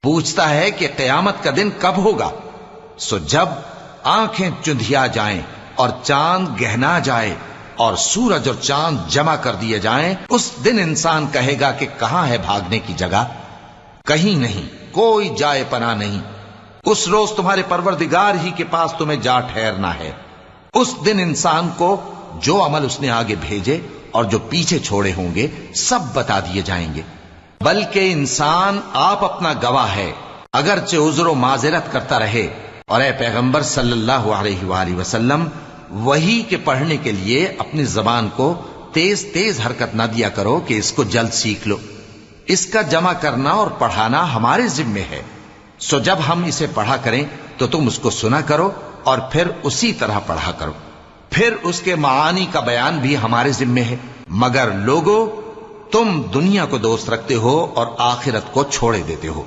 پوچھتا ہے کہ قیامت کا دن کب ہوگا؟ سو جب آنکھیں چندھیا جائیں اور چاند گہنا جائے اور سورج اور چاند جمع کر دیے جائیں، اس دن انسان کہے گا کہ کہاں ہے بھاگنے کی جگہ؟ کہیں نہیں، کوئی جائے پناہ نہیں۔ اس روز تمہارے پروردگار ہی کے پاس تمہیں جا ٹھہرنا ہے۔ اس دن انسان کو جو عمل اس نے آگے بھیجے اور جو پیچھے چھوڑے ہوں گے سب بتا دیے جائیں گے، بلکہ انسان آپ اپنا گواہ ہے، اگرچہ عذر و معذرت کرتا رہے۔ اور اے پیغمبر صلی اللہ علیہ وآلہ وسلم، وحی کے پڑھنے کے لیے اپنی زبان کو تیز تیز حرکت نہ دیا کرو کہ اس کو جلد سیکھ لو۔ اس کا جمع کرنا اور پڑھانا ہمارے ذمے ہے، سو جب ہم اسے پڑھا کریں تو تم اس کو سنا کرو اور پھر اسی طرح پڑھا کرو۔ پھر اس کے معانی کا بیان بھی ہمارے ذمے ہے، مگر لوگو تم دنیا کو دوست رکھتے ہو اور آخرت کو چھوڑے دیتے ہو۔